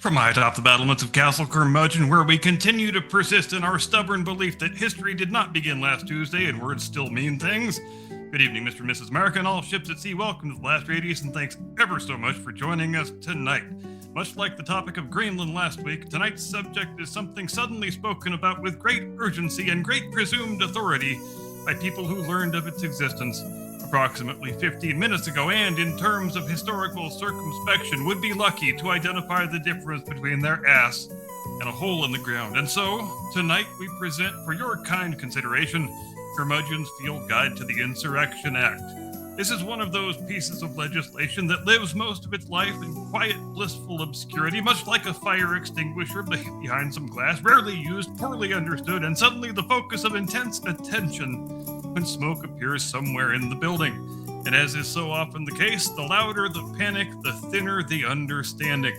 From high atop the battlements of Castle Curmudgeon, where we continue to persist in our stubborn belief that history did not begin last Tuesday and words still mean things. Good evening, Mr. and Mrs. America, and all ships at sea. Welcome to the Last Radius, and thanks ever so much for joining us tonight. Much like the topic of Greenland last week, tonight's subject is something suddenly spoken about with great urgency and great presumed authority by people who learned of its existence approximately 15 minutes ago, and in terms of historical circumspection would be lucky to identify the difference between their ass and a hole in the ground. And so, tonight we present for your kind consideration Curmudgeon's Field Guide to the Insurrection Act. This is one of those pieces of legislation that lives most of its life in quiet, blissful obscurity, much like a fire extinguisher behind some glass, rarely used, poorly understood, and suddenly the focus of intense attention when smoke appears somewhere in the building. And as is so often the case, the louder the panic, the thinner the understanding.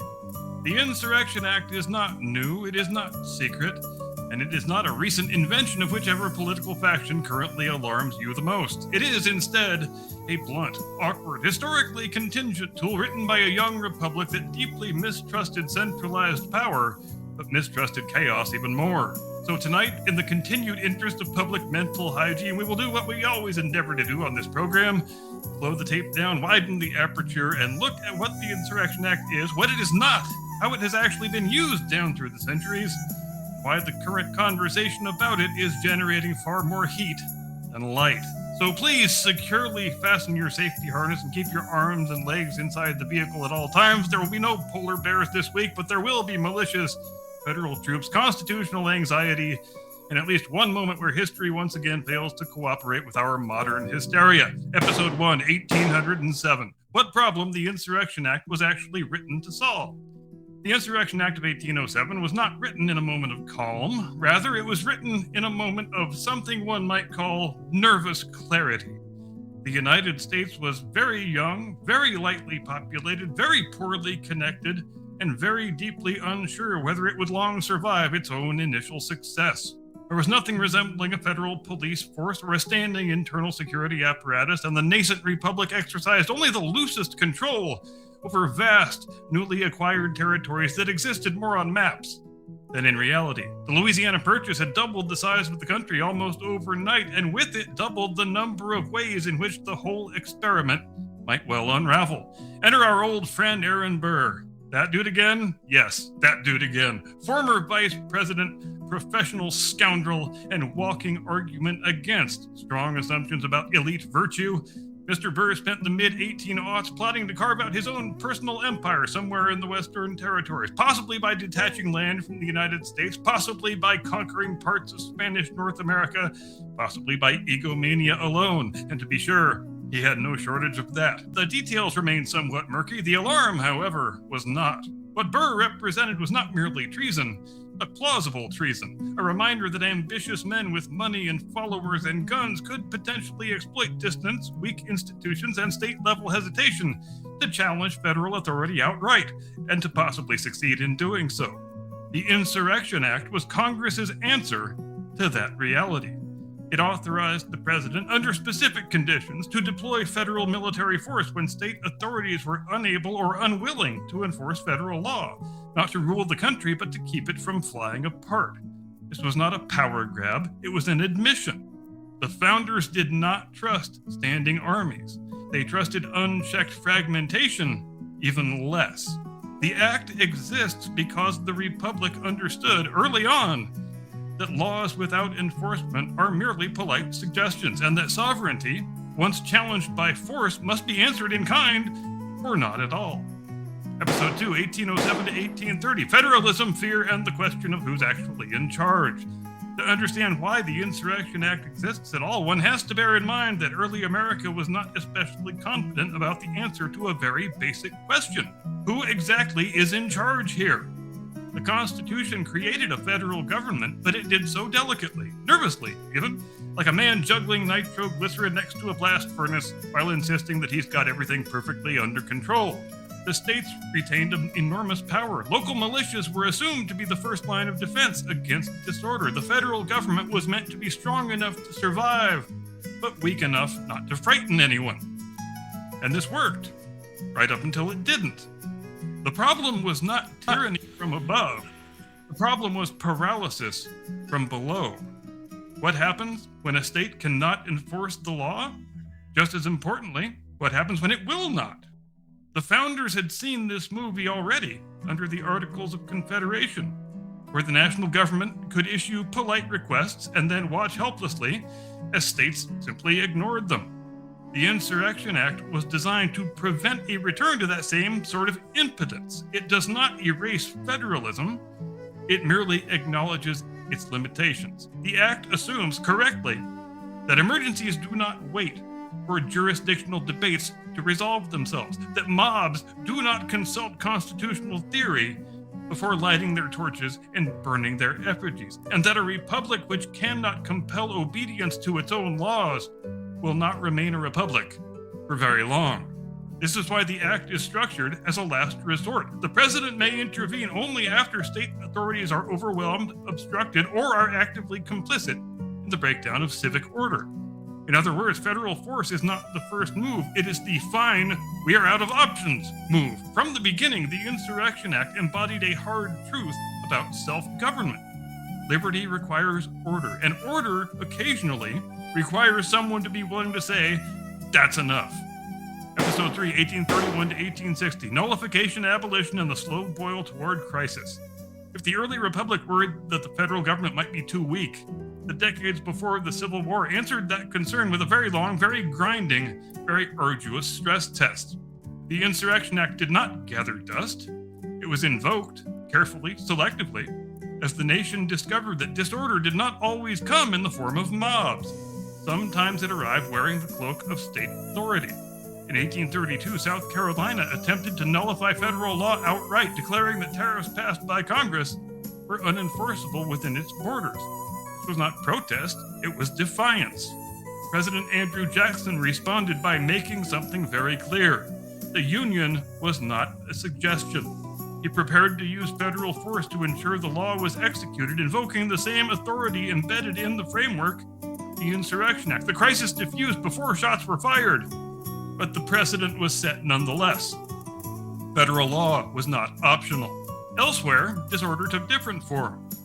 The Insurrection Act is not new, it is not secret, and it is not a recent invention of whichever political faction currently alarms you the most. It is instead a blunt, awkward, historically contingent tool written by a young republic that deeply mistrusted centralized power, but mistrusted chaos even more. So tonight, in the continued interest of public mental hygiene, we will do what we always endeavor to do on this program: slow the tape down, widen the aperture, and look at what the Insurrection Act is, what it is not, how it has actually been used down through the centuries, why the current conversation about it is generating far more heat than light. So please securely fasten your safety harness and keep your arms and legs inside the vehicle at all times. There will be no polar bears this week, but there will be malicious federal troops, constitutional anxiety, and at least one moment where history once again fails to cooperate with our modern hysteria. Episode 1, 1807. What problem the Insurrection Act was actually written to solve. The Insurrection Act of 1807 was not written in a moment of calm. Rather, it was written in a moment of something one might call nervous clarity. The United States was very young, very lightly populated, very poorly connected, and very deeply unsure whether it would long survive its own initial success. There was nothing resembling a federal police force or a standing internal security apparatus, and the nascent republic exercised only the loosest control over vast, newly acquired territories that existed more on maps than in reality. The Louisiana Purchase had doubled the size of the country almost overnight, and with it doubled the number of ways in which the whole experiment might well unravel. Enter our old friend Aaron Burr. That dude again? Yes, that dude again. Former vice president, professional scoundrel, and walking argument against strong assumptions about elite virtue. Mr. Burr spent the mid-1800s plotting to carve out his own personal empire somewhere in the Western Territories, possibly by detaching land from the United States, possibly by conquering parts of Spanish North America, possibly by egomania alone. And to be sure, he had no shortage of that. The details remain somewhat murky. The alarm, however, was not. What Burr represented was not merely treason, but plausible treason, a reminder that ambitious men with money and followers and guns could potentially exploit distance, weak institutions, and state-level hesitation to challenge federal authority outright, and to possibly succeed in doing so. The Insurrection Act was Congress's answer to that reality. It authorized the president, under specific conditions, to deploy federal military force when state authorities were unable or unwilling to enforce federal law, not to rule the country, but to keep it from flying apart. This was not a power grab, it was an admission. The founders did not trust standing armies. They trusted unchecked fragmentation even less. The act exists because the Republic understood early on that laws without enforcement are merely polite suggestions, and that sovereignty, once challenged by force, must be answered in kind or not at all. Episode 2, 1807 to 1830, Federalism, Fear, and the Question of Who's Actually in Charge. To understand why the Insurrection Act exists at all, one has to bear in mind that early America was not especially confident about the answer to a very basic question. Who exactly is in charge here? The Constitution created a federal government, but it did so delicately, nervously even, like a man juggling nitroglycerin next to a blast furnace while insisting that he's got everything perfectly under control. The states retained an enormous power. Local militias were assumed to be the first line of defense against disorder. The federal government was meant to be strong enough to survive, but weak enough not to frighten anyone. And this worked, right up until it didn't. The problem was not tyranny from above. The problem was paralysis from below. What happens when a state cannot enforce the law? Just as importantly, what happens when it will not? The founders had seen this movie already under the Articles of Confederation, where the national government could issue polite requests and then watch helplessly as states simply ignored them. The Insurrection Act was designed to prevent a return to that same sort of impotence. It does not erase federalism, it merely acknowledges its limitations. The Act assumes correctly that emergencies do not wait for jurisdictional debates to resolve themselves, that mobs do not consult constitutional theory before lighting their torches and burning their effigies, and that a republic which cannot compel obedience to its own laws will not remain a republic for very long. This is why the Act is structured as a last resort. The president may intervene only after state authorities are overwhelmed, obstructed, or are actively complicit in the breakdown of civic order. In other words, federal force is not the first move, it is the fine, we are out of options move. From the beginning, the Insurrection Act embodied a hard truth about self-government. Liberty requires order, and order occasionally requires someone to be willing to say, that's enough. Episode 3, 1831 to 1860, Nullification, Abolition, and the Slow Boil Toward Crisis. If the early republic worried that the federal government might be too weak, the decades before the Civil War answered that concern with a very long, very grinding, very arduous stress test. The Insurrection Act did not gather dust. It was invoked, carefully, selectively, as the nation discovered that disorder did not always come in the form of mobs. Sometimes it arrived wearing the cloak of state authority. In 1832, South Carolina attempted to nullify federal law outright, declaring that tariffs passed by Congress were unenforceable within its borders. This was not protest, it was defiance. President Andrew Jackson responded by making something very clear. The Union was not a suggestion. He prepared to use federal force to ensure the law was executed, invoking the same authority embedded in the framework of the Insurrection Act. The crisis diffused before shots were fired, but the precedent was set nonetheless. Federal law was not optional. Elsewhere, disorder took different forms.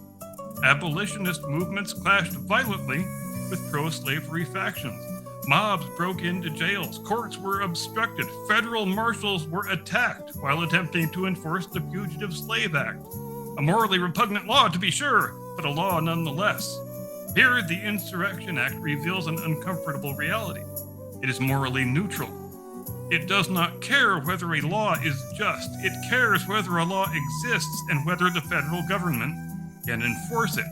Abolitionist movements clashed violently with pro-slavery factions. Mobs broke into jails. Courts were obstructed. Federal marshals were attacked while attempting to enforce the Fugitive Slave Act. A morally repugnant law, to be sure, but a law nonetheless. Here, the Insurrection Act reveals an uncomfortable reality. It is morally neutral. It does not care whether a law is just. It cares whether a law exists and whether the federal government can enforce it.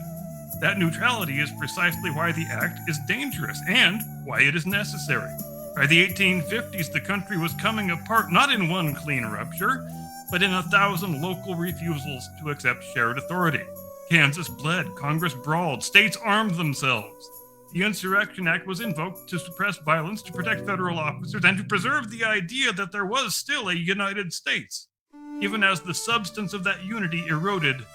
That neutrality is precisely why the act is dangerous and why it is necessary. By the 1850s, the country was coming apart not in one clean rupture, but in 1,000 local refusals to accept shared authority. Kansas bled, Congress brawled, states armed themselves. The Insurrection Act was invoked to suppress violence, to protect federal officers, and to preserve the idea that there was still a United States, even as the substance of that unity eroded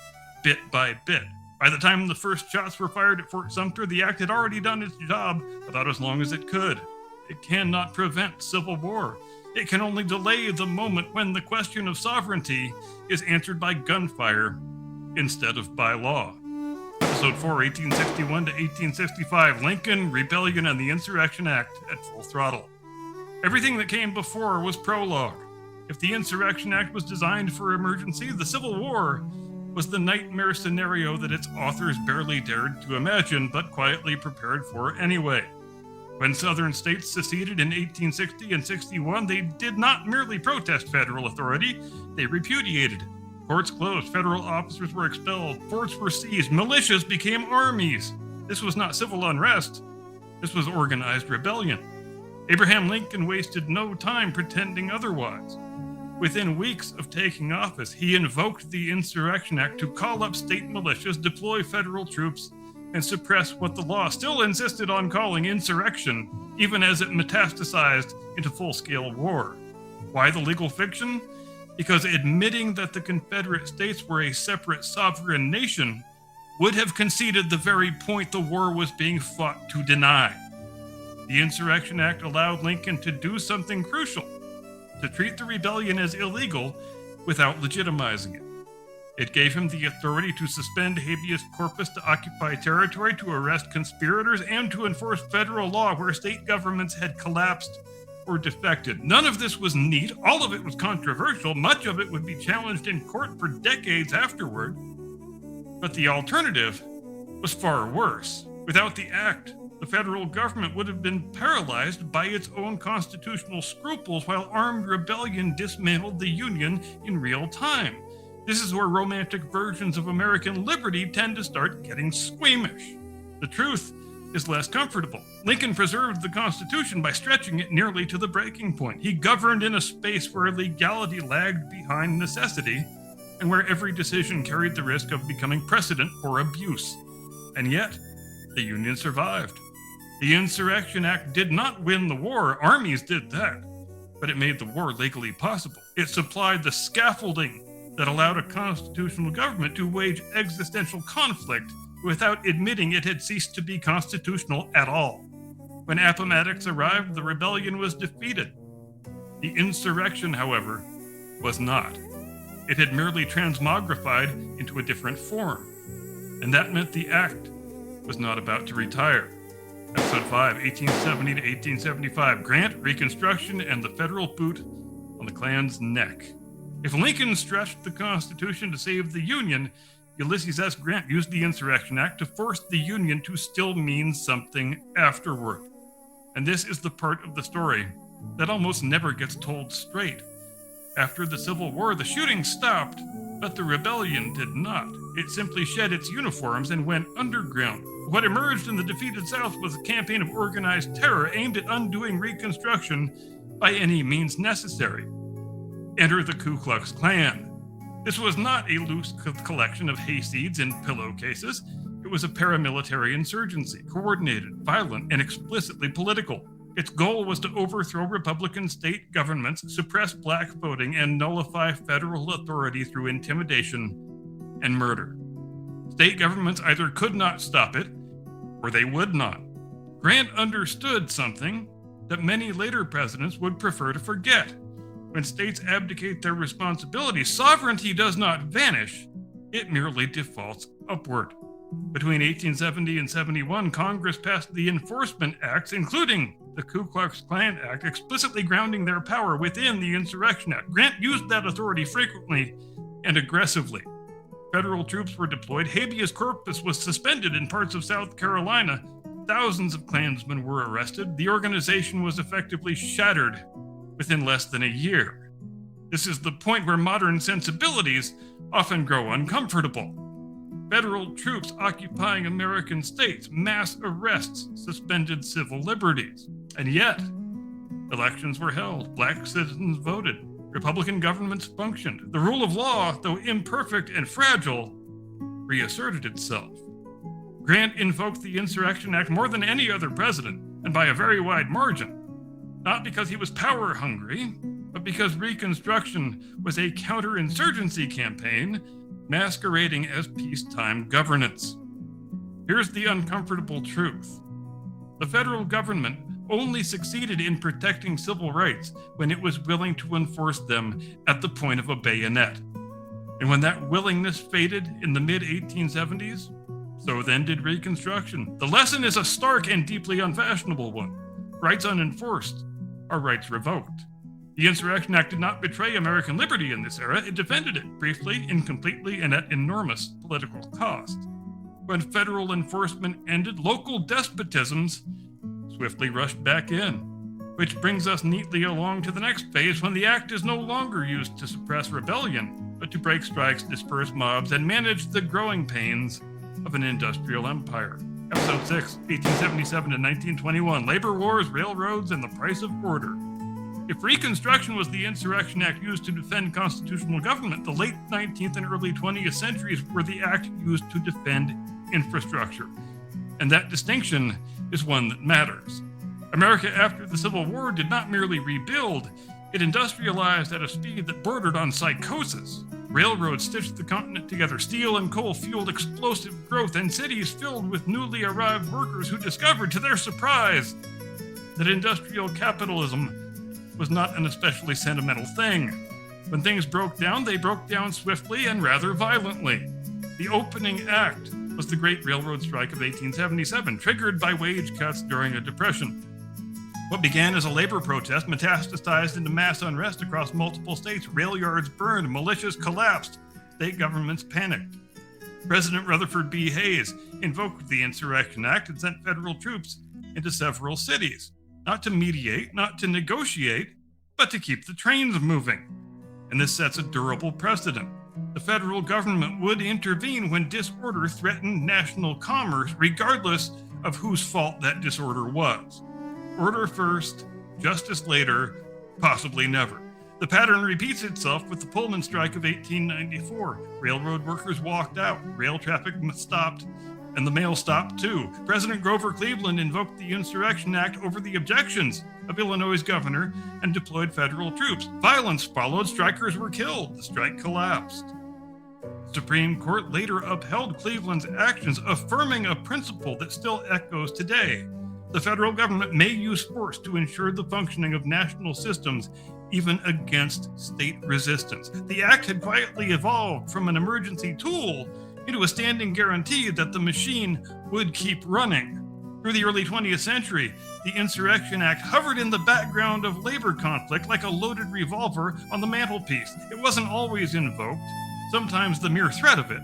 bit by bit. By the time the first shots were fired at Fort Sumter, the act had already done its job about as long as it could. It cannot prevent civil war. It can only delay the moment when the question of sovereignty is answered by gunfire instead of by law. Episode 4, 1861 to 1865, Lincoln, Rebellion, and the Insurrection Act at full throttle. Everything that came before was prologue. If the Insurrection Act was designed for emergency, the Civil War was the nightmare scenario that its authors barely dared to imagine, but quietly prepared for anyway. When Southern states seceded in 1860 and 61, they did not merely protest federal authority, they repudiated it. Courts closed, federal officers were expelled, forts were seized, militias became armies. This was not civil unrest, this was organized rebellion. Abraham Lincoln wasted no time pretending otherwise. Within weeks of taking office, he invoked the Insurrection Act to call up state militias, deploy federal troops, and suppress what the law still insisted on calling insurrection, even as it metastasized into full-scale war. Why the legal fiction? Because admitting that the Confederate States were a separate sovereign nation would have conceded the very point the war was being fought to deny. The Insurrection Act allowed Lincoln to do something crucial, to treat the rebellion as illegal without legitimizing it. It gave him the authority to suspend habeas corpus to occupy territory, to arrest conspirators, and to enforce federal law where state governments had collapsed or defected. None of this was neat. All of it was controversial. Much of it would be challenged in court for decades afterward. But the alternative was far worse. Without the act, the federal government would have been paralyzed by its own constitutional scruples while armed rebellion dismantled the Union in real time. This is where romantic versions of American liberty tend to start getting squeamish. The truth is less comfortable. Lincoln preserved the Constitution by stretching it nearly to the breaking point. He governed in a space where legality lagged behind necessity and where every decision carried the risk of becoming precedent for abuse. And yet, the Union survived. The Insurrection Act did not win the war. Armies did that. But it made the war legally possible. It supplied the scaffolding that allowed a constitutional government to wage existential conflict without admitting it had ceased to be constitutional at all. When Appomattox arrived, the rebellion was defeated. The insurrection, however, was not. It had merely transmogrified into a different form. And that meant the act was not about to retire. Episode 5, 1870 to 1875, Grant, Reconstruction, and the federal boot on the Klan's neck. If Lincoln stretched the Constitution to save the Union, Ulysses S. Grant used the Insurrection Act to force the Union to still mean something afterward. And this is the part of the story that almost never gets told straight. After the Civil War, the shooting stopped, but the rebellion did not. It simply shed its uniforms and went underground. What emerged in the defeated South was a campaign of organized terror aimed at undoing Reconstruction by any means necessary. Enter the Ku Klux Klan. This was not a loose collection of hayseeds in pillowcases. It was a paramilitary insurgency, coordinated, violent, and explicitly political. Its goal was to overthrow Republican state governments, suppress black voting, and nullify federal authority through intimidation and murder. State governments either could not stop it, or they would not. Grant understood something that many later presidents would prefer to forget. When states abdicate their responsibility, sovereignty does not vanish, it merely defaults upward. Between 1870 and 71, Congress passed the Enforcement Acts, including the Ku Klux Klan Act, explicitly grounding their power within the Insurrection Act. Grant used that authority frequently and aggressively. Federal troops were deployed. Habeas corpus was suspended in parts of South Carolina. Thousands of Klansmen were arrested. The organization was effectively shattered within less than a year. This is the point where modern sensibilities often grow uncomfortable. Federal troops occupying American states, mass arrests, suspended civil liberties. And yet, elections were held, black citizens voted, Republican governments functioned. The rule of law, though imperfect and fragile, reasserted itself. Grant invoked the Insurrection Act more than any other president, and by a very wide margin. Not because he was power hungry, but because Reconstruction was a counterinsurgency campaign masquerading as peacetime governance. Here's the uncomfortable truth. The federal government only succeeded in protecting civil rights when it was willing to enforce them at the point of a bayonet. And when that willingness faded in the mid-1870s, so then did Reconstruction. The lesson is a stark and deeply unfashionable one. Rights unenforced are rights revoked. The Insurrection Act did not betray American liberty in this era. It defended it briefly, incompletely, and at enormous political cost. When federal enforcement ended, local despotisms swiftly rushed back in, which brings us neatly along to the next phase when the act is no longer used to suppress rebellion, but to break strikes, disperse mobs, and manage the growing pains of an industrial empire. Episode 6, 1877 to 1921, Labor Wars, Railroads, and the Price of Order. If Reconstruction was the Insurrection Act used to defend constitutional government, the late 19th and early 20th centuries were the act used to defend infrastructure. And that distinction is one that matters. America after the Civil War did not merely rebuild, it industrialized at a speed that bordered on psychosis. Railroads stitched the continent together, steel and coal fueled explosive growth, and cities filled with newly arrived workers who discovered, to their surprise, that industrial capitalism was not an especially sentimental thing. When things broke down, they broke down swiftly and rather violently. The opening act was the Great Railroad Strike of 1877, triggered by wage cuts during a depression. What began as a labor protest metastasized into mass unrest across multiple states. Rail yards burned, militias collapsed, state governments panicked. President Rutherford B. Hayes invoked the Insurrection Act and sent federal troops into several cities, not to mediate, not to negotiate, but to keep the trains moving. And this sets a durable precedent. The federal government would intervene when disorder threatened national commerce, regardless of whose fault that disorder was. Order first, justice later, possibly never. The pattern repeats itself with the Pullman strike of 1894. Railroad workers walked out, rail traffic stopped, and the mail stopped too. President Grover Cleveland invoked the Insurrection Act over the objections of Illinois' governor and deployed federal troops. Violence followed, strikers were killed, the strike collapsed. The Supreme Court later upheld Cleveland's actions, affirming a principle that still echoes today. The federal government may use force to ensure the functioning of national systems, even against state resistance. The act had quietly evolved from an emergency tool into a standing guarantee that the machine would keep running. Through the early 20th century, the Insurrection Act hovered in the background of labor conflict like a loaded revolver on the mantelpiece. It wasn't always invoked. Sometimes the mere threat of it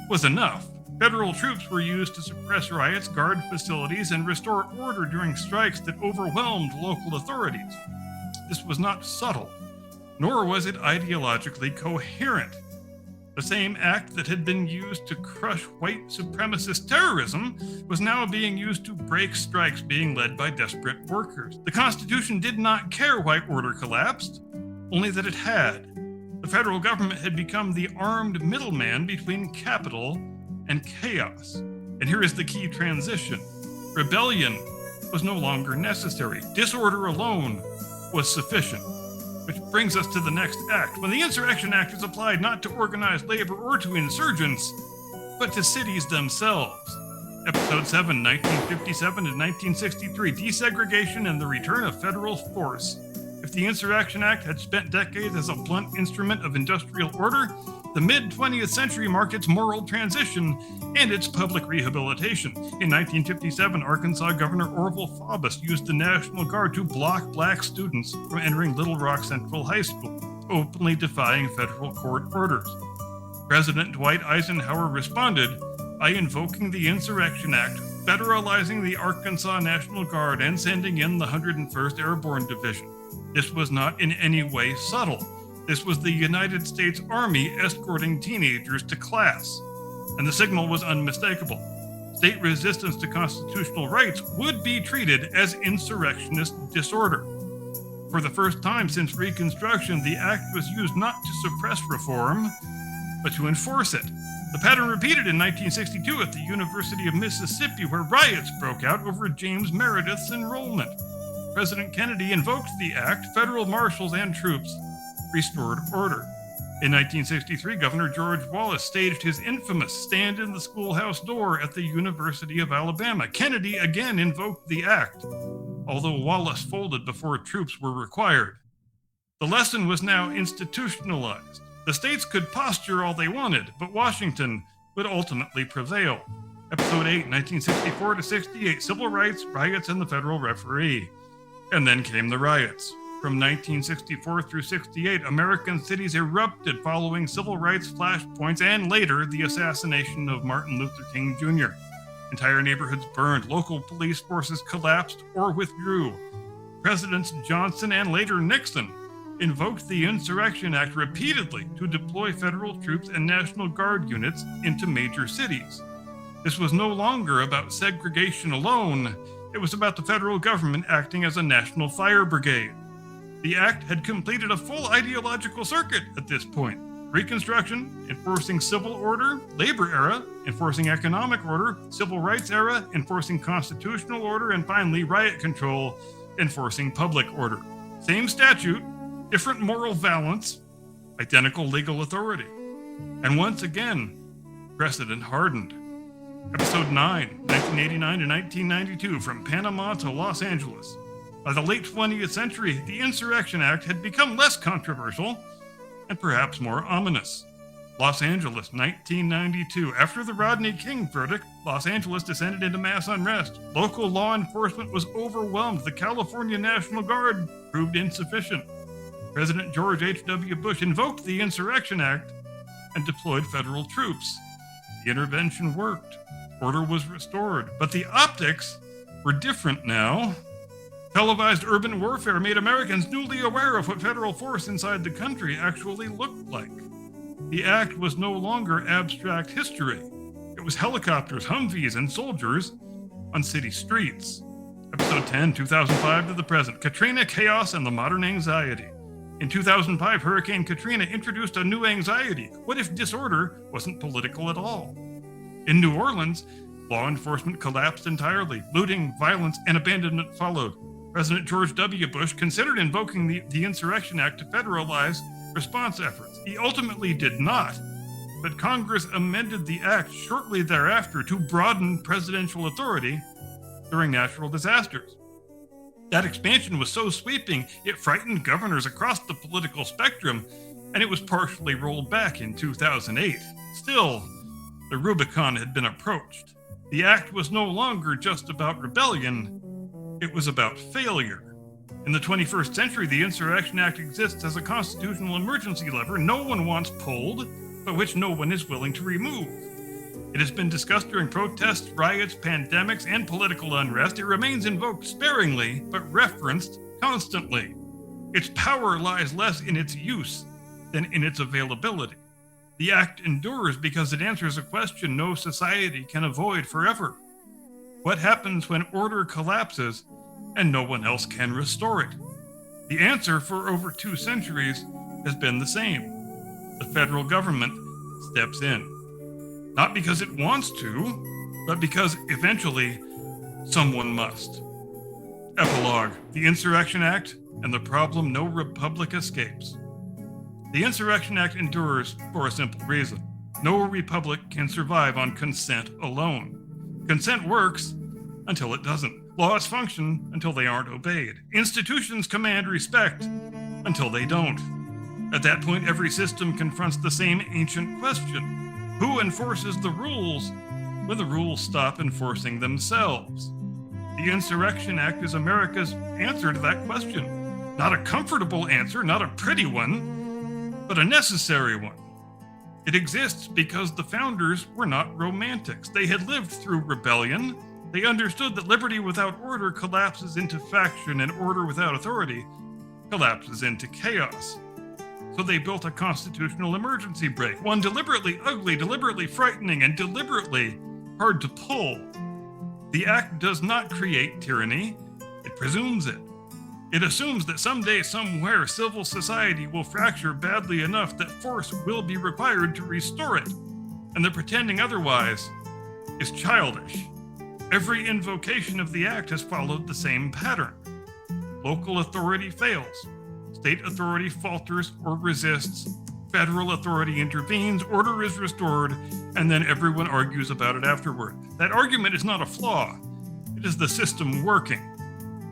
was enough. Federal troops were used to suppress riots, guard facilities, and restore order during strikes that overwhelmed local authorities. This was not subtle, nor was it ideologically coherent. The same act that had been used to crush white supremacist terrorism was now being used to break strikes being led by desperate workers. The Constitution did not care why order collapsed, only that it had. The federal government had become the armed middleman between capital and chaos. And here is the key transition. Rebellion was no longer necessary. Disorder alone was sufficient. Which brings us to the next act. When the Insurrection Act is applied not to organized labor or to insurgents, but to cities themselves. Episode 7, 1957 to 1963, Desegregation and the Return of Federal Force. If the Insurrection Act had spent decades as a blunt instrument of industrial order, the mid-20th century marked its moral transition and its public rehabilitation. In 1957, Arkansas Governor Orville Faubus used the National Guard to block black students from entering Little Rock Central High School, openly defying federal court orders. President Dwight Eisenhower responded by invoking the Insurrection Act, federalizing the Arkansas National Guard, and sending in the 101st Airborne Division. This was not in any way subtle. This was the United States Army escorting teenagers to class, and the signal was unmistakable. State resistance to constitutional rights would be treated as insurrectionist disorder. For the first time since Reconstruction, the act was used not to suppress reform, but to enforce it. The pattern repeated in 1962 at the University of Mississippi, where riots broke out over James Meredith's enrollment. President Kennedy invoked the act, federal marshals and troops restored order. In 1963, Governor George Wallace staged his infamous stand in the schoolhouse door at the University of Alabama. Kennedy again invoked the act, although Wallace folded before troops were required. The lesson was now institutionalized. The states could posture all they wanted, but Washington would ultimately prevail. Episode 8, 1964 to 68, Civil Rights, Riots, and the Federal Referee. And then came the riots. From 1964 through 68, American cities erupted following civil rights flashpoints and later the assassination of Martin Luther King Jr. Entire neighborhoods burned, local police forces collapsed or withdrew. Presidents Johnson and later Nixon invoked the Insurrection Act repeatedly to deploy federal troops and National Guard units into major cities. This was no longer about segregation alone. It was about the federal government acting as a national fire brigade. The act had completed a full ideological circuit at this point. Reconstruction, enforcing civil order; labor era, enforcing economic order; civil rights era, enforcing constitutional order; and finally, riot control, enforcing public order. Same statute, different moral valence, identical legal authority. And once again, precedent hardened. Episode 9, 1989 to 1992, From Panama to Los Angeles. By the late 20th century, the Insurrection Act had become less controversial, and perhaps more ominous. Los Angeles, 1992. After the Rodney King verdict, Los Angeles descended into mass unrest. Local law enforcement was overwhelmed. The California National Guard proved insufficient. President George H.W. Bush invoked the Insurrection Act and deployed federal troops. The intervention worked. Order was restored. But the optics were different now. Televised urban warfare made Americans newly aware of what federal force inside the country actually looked like. The act was no longer abstract history. It was helicopters, Humvees, and soldiers on city streets. Episode 10, 2005 to the present. Katrina, Chaos, and the Modern Anxiety. In 2005, Hurricane Katrina introduced a new anxiety. What if disorder wasn't political at all? In New Orleans, law enforcement collapsed entirely. Looting, violence, and abandonment followed. President George W. Bush considered invoking the Insurrection Act to federalize response efforts. He ultimately did not, but Congress amended the act shortly thereafter to broaden presidential authority during natural disasters. That expansion was so sweeping, it frightened governors across the political spectrum, and it was partially rolled back in 2008. Still, the Rubicon had been approached. The act was no longer just about rebellion, it was about failure. In the 21st century, the Insurrection Act exists as a constitutional emergency lever no one wants pulled, but which no one is willing to remove. It has been discussed during protests, riots, pandemics, and political unrest. It remains invoked sparingly, but referenced constantly. Its power lies less in its use than in its availability. The act endures because it answers a question no society can avoid forever. What happens when order collapses and no one else can restore it? The answer for over 2 centuries has been the same. The federal government steps in. Not because it wants to, but because eventually someone must. Epilogue: the Insurrection Act and the problem no republic escapes. The Insurrection Act endures for a simple reason. No republic can survive on consent alone. Consent works until it doesn't. Laws function until they aren't obeyed. Institutions command respect until they don't. At that point, every system confronts the same ancient question: who enforces the rules when the rules stop enforcing themselves? The Insurrection Act is America's answer to that question. Not a comfortable answer, not a pretty one, but a necessary one. It exists because the founders were not romantics. They had lived through rebellion. They understood that liberty without order collapses into faction, and order without authority collapses into chaos. So they built a constitutional emergency brake, one deliberately ugly, deliberately frightening, and deliberately hard to pull. The act does not create tyranny, it presumes it. It assumes that someday, somewhere, civil society will fracture badly enough that force will be required to restore it, and that pretending otherwise is childish. Every invocation of the act has followed the same pattern. Local authority fails. State authority falters or resists. Federal authority intervenes, order is restored, and then everyone argues about it afterward. That argument is not a flaw. It is the system working.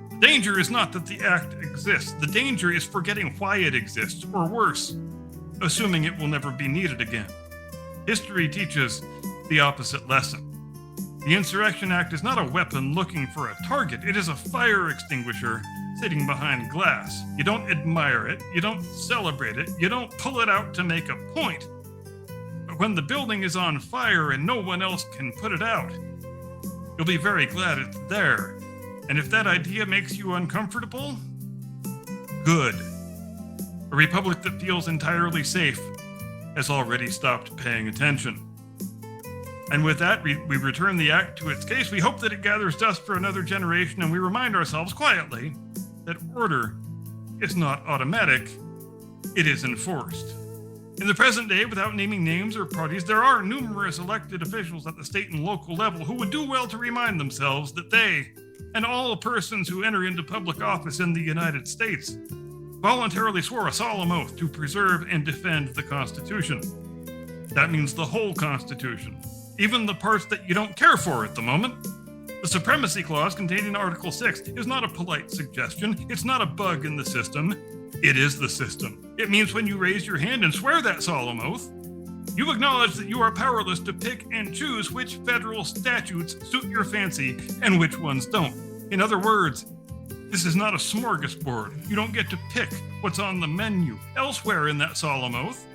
The danger is not that the act exists. The danger is forgetting why it exists, or worse, assuming it will never be needed again. History teaches the opposite lesson. The Insurrection Act is not a weapon looking for a target. It is a fire extinguisher sitting behind glass. You don't admire it, you don't celebrate it, you don't pull it out to make a point. But when the building is on fire and no one else can put it out, you'll be very glad it's there. And if that idea makes you uncomfortable, good. A republic that feels entirely safe has already stopped paying attention. And with that, we return the act to its case. We hope that it gathers dust for another generation, and we remind ourselves quietly that order is not automatic, it is enforced. In the present day, without naming names or parties, there are numerous elected officials at the state and local level who would do well to remind themselves that they, and all persons who enter into public office in the United States, voluntarily swore a solemn oath to preserve and defend the Constitution. That means the whole Constitution, even the parts that you don't care for at the moment. The The Supremacy Clause contained in Article 6 is not a polite suggestion. It's not a bug in the system. It is the system. It means when you raise your hand and swear that solemn oath, you acknowledge that you are powerless to pick and choose which federal statutes suit your fancy and which ones don't. In other words, this is not a smorgasbord. You don't get to pick what's on the menu. Elsewhere in that solemn oath,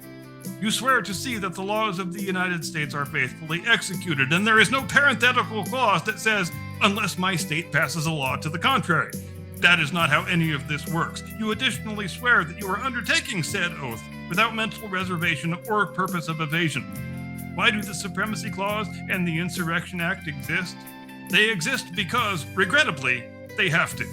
you swear to see that the laws of the United States are faithfully executed, and there is no parenthetical clause that says, unless my state passes a law to the contrary. That is not how any of this works. You additionally swear that you are undertaking said oath without mental reservation or purpose of evasion. Why do the Supremacy Clause and the Insurrection Act exist? They exist because, regrettably, they have to.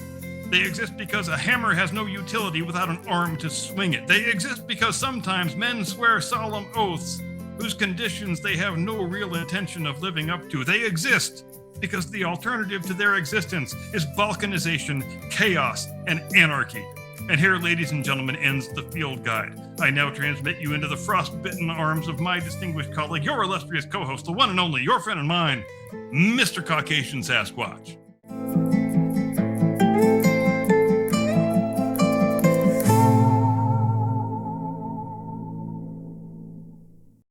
They exist because a hammer has no utility without an arm to swing it. They exist because sometimes men swear solemn oaths whose conditions they have no real intention of living up to. They exist because the alternative to their existence is balkanization, chaos, and anarchy. And here, ladies and gentlemen, ends the field guide. I now transmit you into the frostbitten arms of my distinguished colleague, your illustrious co-host, the one and only, your friend and mine, Mr. Caucasian Sasquatch.